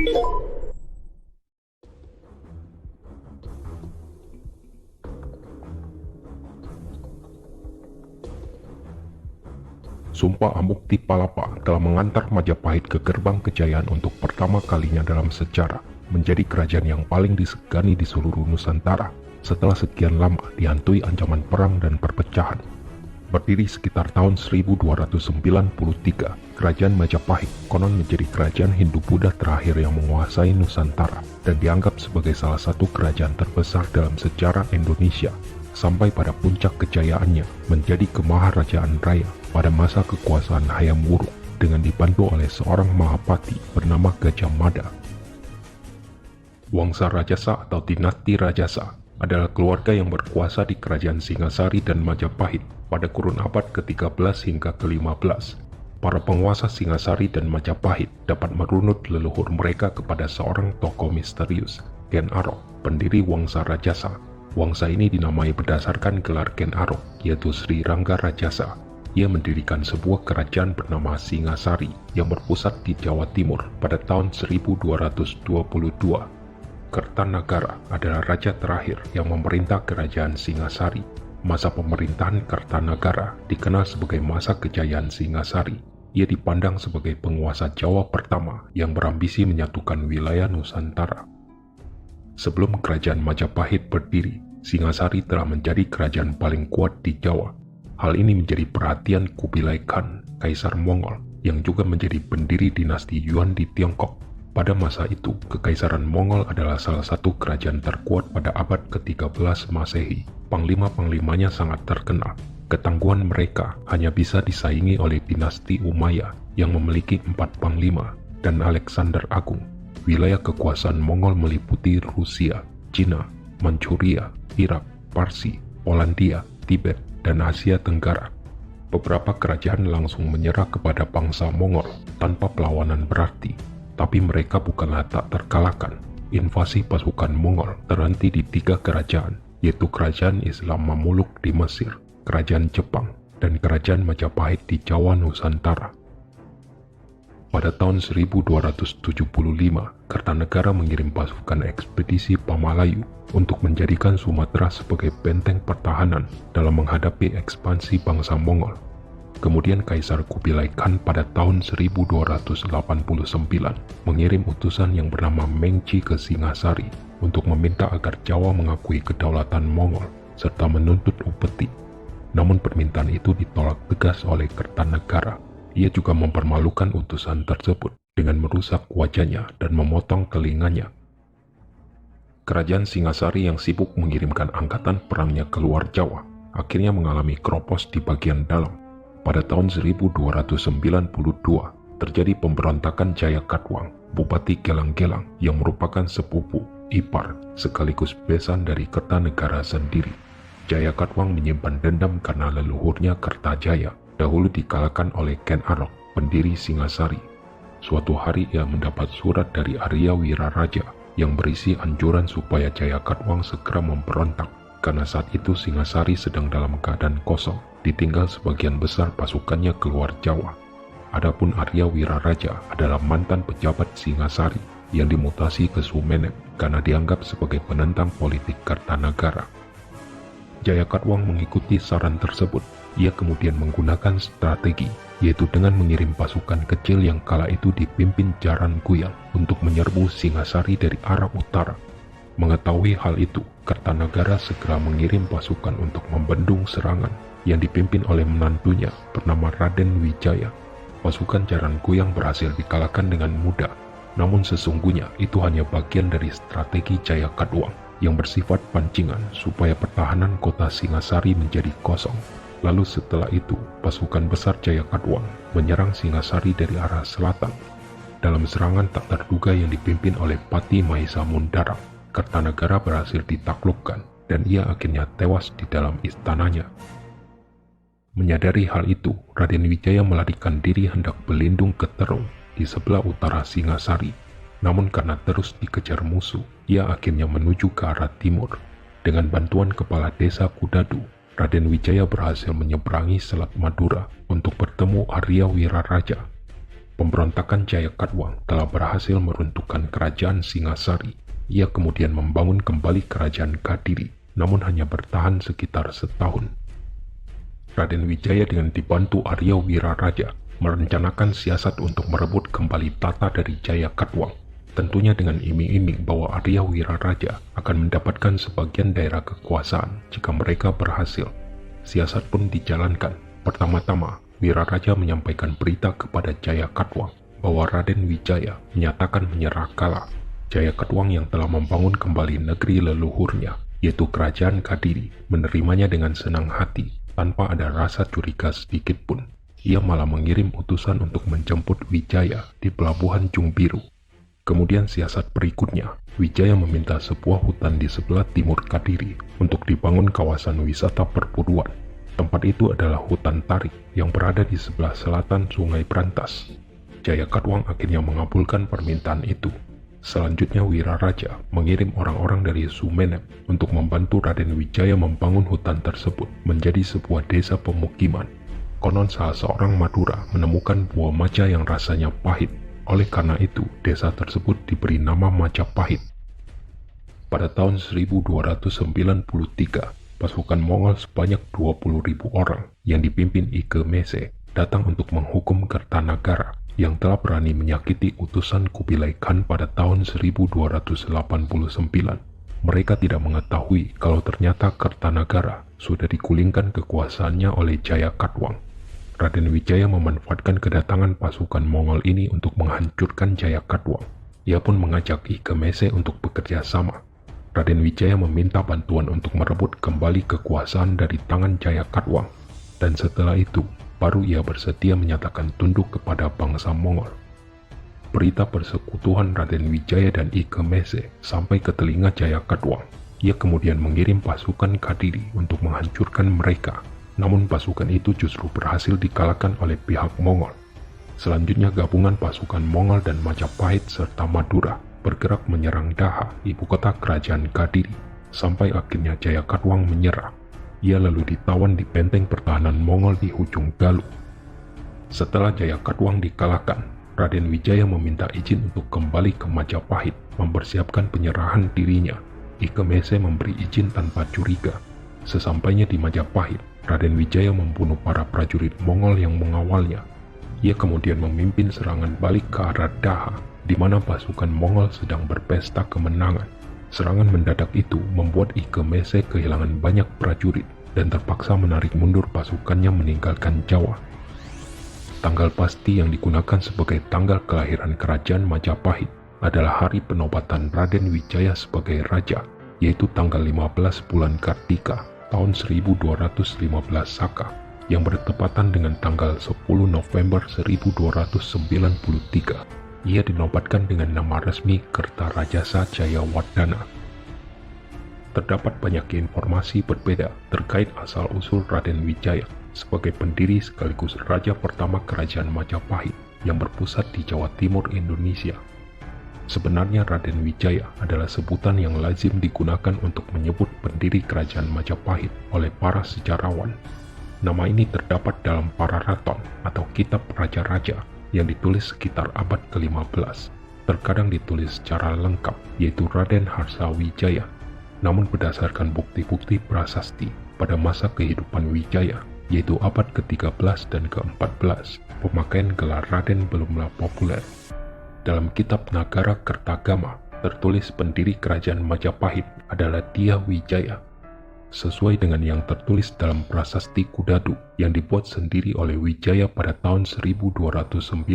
Sumpah Amukti Palapa telah mengantar Majapahit ke gerbang kejayaan untuk pertama kalinya dalam sejarah, menjadi kerajaan yang paling disegani di seluruh Nusantara setelah sekian lama dihantui ancaman perang dan perpecahan. Berdiri sekitar tahun 1293, Kerajaan Majapahit konon menjadi kerajaan Hindu-Buddha terakhir yang menguasai Nusantara dan dianggap sebagai salah satu kerajaan terbesar dalam sejarah Indonesia, sampai pada puncak kejayaannya menjadi kemaharajaan raya pada masa kekuasaan Hayam Wuruk dengan dibantu oleh seorang Mahapati bernama Gajah Mada. Wangsa Rajasa atau dinasti Rajasa adalah keluarga yang berkuasa di kerajaan Singasari dan Majapahit pada kurun abad ke-13 hingga ke-15. Para penguasa Singasari dan Majapahit dapat merunut leluhur mereka kepada seorang tokoh misterius, Ken Arok, pendiri Wangsa Rajasa. Wangsa ini dinamai berdasarkan gelar Ken Arok, yaitu Sri Rangga Rajasa. Ia mendirikan sebuah kerajaan bernama Singasari yang berpusat di Jawa Timur pada tahun 1222. Kertanagara adalah raja terakhir yang memerintah kerajaan Singasari. Masa pemerintahan Kertanagara dikenal sebagai masa kejayaan Singasari. Ia dipandang sebagai penguasa Jawa pertama yang berambisi menyatukan wilayah Nusantara. Sebelum kerajaan Majapahit berdiri, Singasari telah menjadi kerajaan paling kuat di Jawa. Hal ini menjadi perhatian Kubilai Khan, Kaisar Mongol, yang juga menjadi pendiri dinasti Yuan di Tiongkok. Pada masa itu, Kekaisaran Mongol adalah salah satu kerajaan terkuat pada abad ke-13 Masehi. Panglima-panglimanya sangat terkenal. Ketangguhan mereka hanya bisa disaingi oleh dinasti Umayyah yang memiliki 4 panglima dan Alexander Agung. Wilayah kekuasaan Mongol meliputi Rusia, Cina, Manchuria, Irak, Parsi, Polandia, Tibet, dan Asia Tenggara. Beberapa kerajaan langsung menyerah kepada bangsa Mongol tanpa perlawanan berarti. Tapi mereka bukanlah tak terkalahkan. Invasi pasukan Mongol terhenti di 3 kerajaan, yaitu Kerajaan Islam Mamluk di Mesir, Kerajaan Jepang, dan Kerajaan Majapahit di Jawa Nusantara. Pada tahun 1275, Kertanegara mengirim pasukan ekspedisi Pamalayu untuk menjadikan Sumatera sebagai benteng pertahanan dalam menghadapi ekspansi bangsa Mongol. Kemudian Kaisar Kubilai Khan pada tahun 1289 mengirim utusan yang bernama Mengci ke Singasari untuk meminta agar Jawa mengakui kedaulatan Mongol serta menuntut upeti. Namun permintaan itu ditolak tegas oleh Kertanegara. Ia juga mempermalukan utusan tersebut dengan merusak wajahnya dan memotong telinganya. Kerajaan Singasari yang sibuk mengirimkan angkatan perangnya keluar Jawa akhirnya mengalami kropos di bagian dalam. Pada tahun 1292, terjadi pemberontakan Jayakatwang, Bupati Gelang-Gelang yang merupakan sepupu, ipar, sekaligus besan dari Kertanegara sendiri. Jayakatwang menyimpan dendam karena leluhurnya Kertajaya dahulu dikalahkan oleh Ken Arok, pendiri Singasari. Suatu hari ia mendapat surat dari Arya Wiraraja yang berisi anjuran supaya Jayakatwang segera memberontak, karena saat itu Singasari sedang dalam keadaan kosong, ditinggal sebagian besar pasukannya keluar Jawa. Adapun Arya Wiraraja adalah mantan pejabat Singasari yang dimutasi ke Sumenep karena dianggap sebagai penentang politik Kertanagara. Jayakatwang mengikuti saran tersebut. Ia kemudian menggunakan strategi, yaitu dengan mengirim pasukan kecil yang kala itu dipimpin Jaran Kuyang untuk menyerbu Singasari dari arah utara. Mengetahui hal itu, Kertanagara segera mengirim pasukan untuk membendung serangan yang dipimpin oleh menantunya bernama Raden Wijaya. Pasukan Jaran Kuyang berhasil dikalahkan dengan mudah, namun sesungguhnya itu hanya bagian dari strategi Jayakatwang yang bersifat pancingan supaya pertahanan kota Singasari menjadi kosong. Lalu setelah itu, pasukan besar Jayakatwang menyerang Singasari dari arah selatan. Dalam serangan tak terduga yang dipimpin oleh Pati Mahesa Mundarang, Kertanegara berhasil ditaklukkan dan ia akhirnya tewas di dalam istananya. Menyadari hal itu, Raden Wijaya melarikan diri hendak berlindung ke Terong di sebelah utara Singasari. Namun karena terus dikejar musuh, ia akhirnya menuju ke arah timur. Dengan bantuan kepala desa Kudadu, Raden Wijaya berhasil menyeberangi Selat Madura untuk bertemu Arya Wiraraja. Pemberontakan Jayakatwang telah berhasil meruntuhkan kerajaan Singasari. Ia kemudian membangun kembali kerajaan Kadiri, namun hanya bertahan sekitar setahun. Raden Wijaya dengan dibantu Arya Wiraraja merencanakan siasat untuk merebut kembali tata dari Jayakatwang, tentunya dengan iming-iming bahwa Arya Wiraraja akan mendapatkan sebagian daerah kekuasaan jika mereka berhasil. Siasat pun dijalankan. Pertama-tama, Wiraraja menyampaikan berita kepada Jayakatwang bahwa Raden Wijaya menyatakan menyerah kalah. Jayakatwang yang telah membangun kembali negeri leluhurnya, yaitu kerajaan Kadiri, menerimanya dengan senang hati tanpa ada rasa curiga sedikit pun. Ia malah mengirim utusan untuk menjemput Wijaya di pelabuhan Jungbiru. Kemudian siasat berikutnya, Wijaya meminta sebuah hutan di sebelah timur Kadiri untuk dibangun kawasan wisata perburuan. Tempat itu adalah hutan tarik yang berada di sebelah selatan Sungai Brantas. Jayakatwang akhirnya mengabulkan permintaan itu. Selanjutnya Wiraraja mengirim orang-orang dari Sumenep untuk membantu Raden Wijaya membangun hutan tersebut menjadi sebuah desa pemukiman. Konon salah seorang Madura menemukan buah maca yang rasanya pahit. Oleh karena itu, desa tersebut diberi nama Majapahit. Pada tahun 1293, pasukan Mongol sebanyak 20.000 orang yang dipimpin Ike Mese datang untuk menghukum Kertanagara yang telah berani menyakiti utusan Kubilai Khan pada tahun 1289. Mereka tidak mengetahui kalau ternyata Kertanagara sudah digulingkan kekuasaannya oleh Jayakatwang. Raden Wijaya memanfaatkan kedatangan pasukan Mongol ini untuk menghancurkan Jayakatwang. Ia pun mengajak Ike Mese untuk bekerja sama. Raden Wijaya meminta bantuan untuk merebut kembali kekuasaan dari tangan Jayakatwang, dan setelah itu baru ia bersedia menyatakan tunduk kepada bangsa Mongol. Berita persekutuan Raden Wijaya dan Ike Mese sampai ke telinga Jayakatwang. Ia kemudian mengirim pasukan Kadiri untuk menghancurkan mereka, namun pasukan itu justru berhasil dikalahkan oleh pihak Mongol. Selanjutnya gabungan pasukan Mongol dan Majapahit serta Madura bergerak menyerang Daha, ibu kota kerajaan Kadiri, sampai akhirnya Jayakatwang menyerah. Ia lalu ditawan di benteng pertahanan Mongol di ujung Galuh. Setelah Jayakatwang dikalahkan, Raden Wijaya meminta izin untuk kembali ke Majapahit, mempersiapkan penyerahan dirinya. Ike Mese memberi izin tanpa curiga. Sesampainya di Majapahit, Raden Wijaya membunuh para prajurit Mongol yang mengawalnya. Ia kemudian memimpin serangan balik ke arah Daha, di mana pasukan Mongol sedang berpesta kemenangan. Serangan mendadak itu membuat Ike Mese kehilangan banyak prajurit dan terpaksa menarik mundur pasukannya meninggalkan Jawa. Tanggal pasti yang digunakan sebagai tanggal kelahiran kerajaan Majapahit adalah hari penobatan Raden Wijaya sebagai raja, yaitu tanggal 15 bulan Kartika tahun 1215 Saka, yang bertepatan dengan tanggal 10 November 1293. Ia dinobatkan dengan nama resmi Kertarajasa Jayawardhana. Terdapat banyak informasi berbeda terkait asal-usul Raden Wijaya sebagai pendiri sekaligus raja pertama kerajaan Majapahit yang berpusat di Jawa Timur Indonesia. Sebenarnya Raden Wijaya adalah sebutan yang lazim digunakan untuk menyebut pendiri kerajaan Majapahit oleh para sejarawan. Nama ini terdapat dalam Pararaton atau Kitab Raja-Raja yang ditulis sekitar abad ke-15. Terkadang ditulis secara lengkap, yaitu Raden Harsa Wijaya. Namun berdasarkan bukti-bukti prasasti pada masa kehidupan Wijaya, yaitu abad ke-13 dan ke-14, pemakaian gelar Raden belumlah populer. Dalam kitab Nagara Kertagama, tertulis pendiri kerajaan Majapahit adalah Dia Wijaya. Sesuai dengan yang tertulis dalam prasasti Kudadu yang dibuat sendiri oleh Wijaya pada tahun 1294,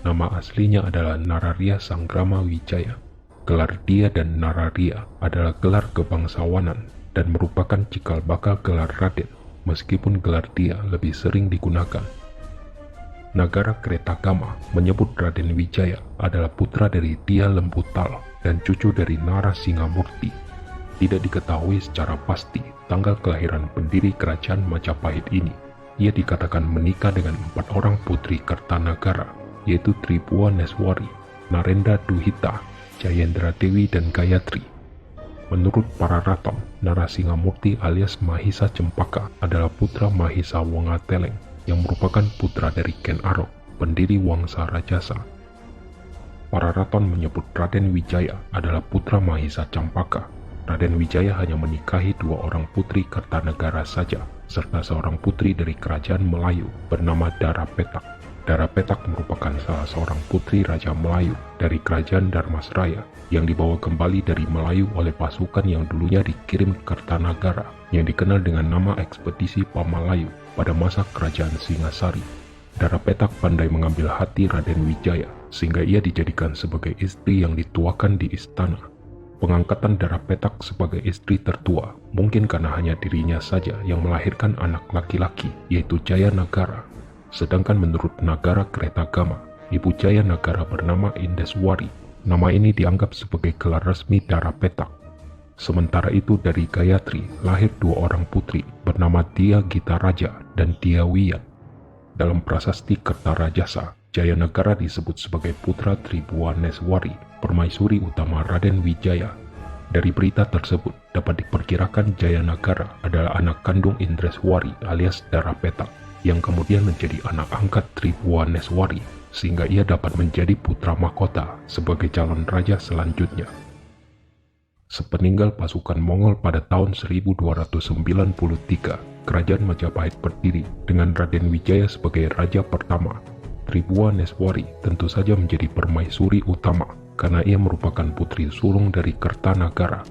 nama aslinya adalah Nararya Sanggrama Wijaya. Gelar Dia dan Nararya adalah gelar kebangsawanan dan merupakan cikal bakal gelar Raden, meskipun gelar Dia lebih sering digunakan. Nagara Kretagama menyebut Raden Wijaya adalah putra dari Dia Lembutal dan cucu dari Nara Singamurti. Tidak diketahui secara pasti tanggal kelahiran pendiri kerajaan Majapahit ini. Ia dikatakan menikah dengan 4 orang putri Kertanagara, yaitu Tribuaneswari, Narendra Duhita, Jayendra Dewi, dan Gayatri. Menurut Pararaton, Narasingamurti alias Mahisa Cempaka adalah putra Mahisa Wongateleng yang merupakan putra dari Ken Arok. pendiri Wangsa Rajasa. Para raton menyebut Raden Wijaya adalah putra Mahisa Campaka. Raden Wijaya hanya menikahi 2 orang putri Kertanegara saja, serta seorang putri dari kerajaan Melayu bernama Dara Petak. Dara Petak merupakan salah seorang putri Raja Melayu dari kerajaan Dharmasraya yang dibawa kembali dari Melayu oleh pasukan yang dulunya dikirim ke Kertanagara yang dikenal dengan nama Ekspedisi Pamalayu pada masa kerajaan Singasari. Dara Petak pandai mengambil hati Raden Wijaya sehingga ia dijadikan sebagai istri yang dituakan di istana. Pengangkatan Dara Petak sebagai istri tertua mungkin karena hanya dirinya saja yang melahirkan anak laki-laki, yaitu Jaya Nagara. Sedangkan menurut Nagara Kretagama, ibu Jaya Nagara bernama Indeswari. Nama ini dianggap sebagai gelar resmi Dara Petak. Sementara itu dari Gayatri lahir 2 orang putri bernama Dia Gita Raja dan Dia Wiyat. Dalam prasasti Kertarajasa, Jaya Nagara disebut sebagai putra Tribhuwaneswari, permaisuri utama Raden Wijaya. Dari berita tersebut dapat diperkirakan Jaya Nagara adalah anak kandung Indreswari alias Dara Petak yang kemudian menjadi anak angkat Tribhuwaneswari sehingga ia dapat menjadi putra mahkota sebagai calon raja selanjutnya. Sepeninggal pasukan Mongol pada tahun 1293, Kerajaan Majapahit berdiri dengan Raden Wijaya sebagai raja pertama. Tribhuwaneswari tentu saja menjadi permaisuri utama karena ia merupakan putri sulung dari Kertanagara.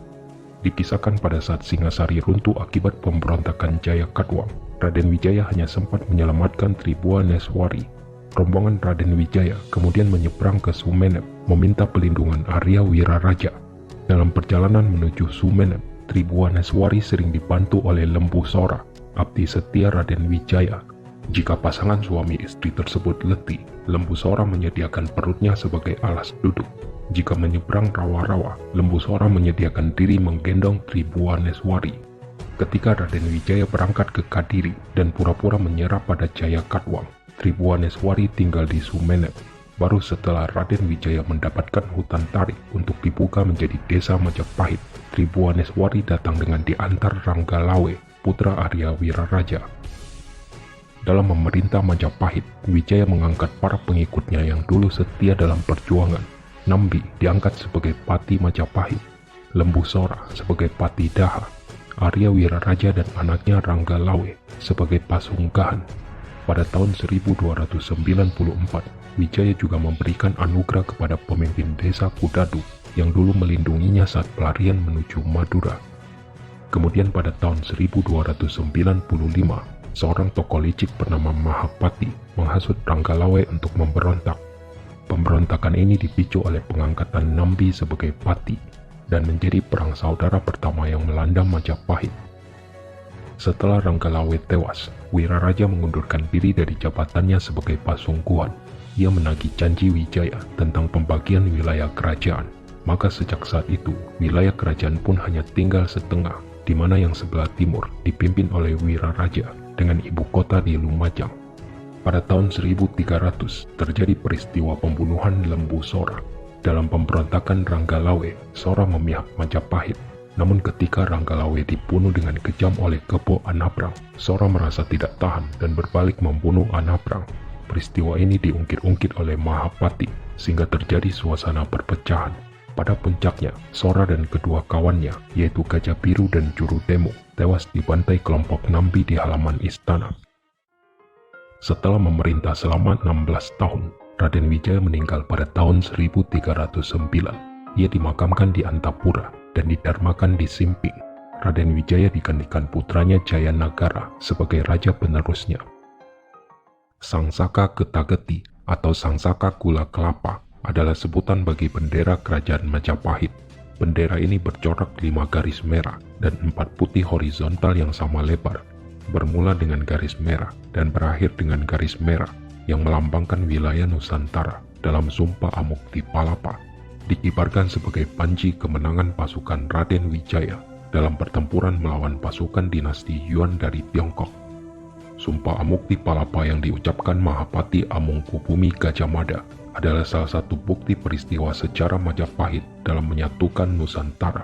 Dipisahkan pada saat Singasari runtuh akibat pemberontakan Jaya Katwang, Raden Wijaya hanya sempat menyelamatkan Tribhuwaneswari. Rombongan Raden Wijaya kemudian menyeberang ke Sumenep meminta pelindungan Arya Wiraraja. Dalam perjalanan menuju Sumenep, Tribhuwaneswari sering dibantu oleh Lembu Sora, abdi setia Raden Wijaya. Jika pasangan suami istri tersebut letih, Lembu Sora menyediakan perutnya sebagai alas duduk. Jika menyeberang rawa-rawa, Lembu Sora menyediakan diri menggendong Tribhuwaneswari. Ketika Raden Wijaya berangkat ke Kadiri dan pura-pura menyerah pada Jaya Katwang, Tribhuwaneswari tinggal di Sumenep. Baru setelah Raden Wijaya mendapatkan hutan tarik untuk dibuka menjadi desa Majapahit, Tribhuwaneswari datang dengan diantar Ranggalawe, putra Arya Wiraraja. Dalam memerintah Majapahit, Wijaya mengangkat para pengikutnya yang dulu setia dalam perjuangan. Nambi diangkat sebagai Pati Majapahit, Lembu Sora sebagai Pati Daha, Arya Wiraraja dan anaknya Ranggalawe sebagai Pasunggahan. Pada tahun 1294, Wijaya juga memberikan anugerah kepada pemimpin desa Kudadu yang dulu melindunginya saat pelarian menuju Madura. Kemudian pada tahun 1295, seorang tokoh licik bernama Mahapati menghasut Ranggalawe untuk memberontak. Pemberontakan ini dipicu oleh pengangkatan Nambi sebagai Pati dan menjadi perang saudara pertama yang melanda Majapahit. Setelah Ranggalawe tewas, Wiraraja mengundurkan diri dari jabatannya sebagai Pasungguhan. Ia menagih janji Wijaya tentang pembagian wilayah kerajaan. Maka sejak saat itu, wilayah kerajaan pun hanya tinggal setengah, di mana yang sebelah timur dipimpin oleh Wiraraja dengan ibu kota di Lumajang. Pada tahun 1300, terjadi peristiwa pembunuhan Lembu Sora. Dalam pemberontakan Ranggalawe, Sora memihak Majapahit. Namun ketika Ranggalawe dibunuh dengan kejam oleh Kebo Anabrang, Sora merasa tidak tahan dan berbalik membunuh Anabrang. Peristiwa ini diungkit-ungkit oleh Mahapati sehingga terjadi suasana perpecahan. Pada puncaknya, Sora dan kedua kawannya, yaitu Gajah Biru dan Jurudemo, tewas dibantai kelompok Nambi di halaman istana. Setelah memerintah selama 16 tahun, Raden Wijaya meninggal pada tahun 1309. Ia dimakamkan di Antapura dan didarmakan di Simping. Raden Wijaya digantikan putranya Jaya Nagara sebagai raja penerusnya. Sangsaka Getageti atau Sangsaka Gula Kelapa adalah sebutan bagi bendera kerajaan Majapahit. Bendera ini bercorak 5 garis merah dan 4 putih horizontal yang sama lebar, bermula dengan garis merah dan berakhir dengan garis merah yang melambangkan wilayah Nusantara dalam Sumpah Amuktipalapa. Dikibarkan sebagai panji kemenangan pasukan Raden Wijaya dalam pertempuran melawan pasukan dinasti Yuan dari Tiongkok. Sumpah Amuktipalapa yang diucapkan Mahapati Amungkubumi Gajah Mada adalah salah satu bukti peristiwa sejarah Majapahit dalam menyatukan Nusantara.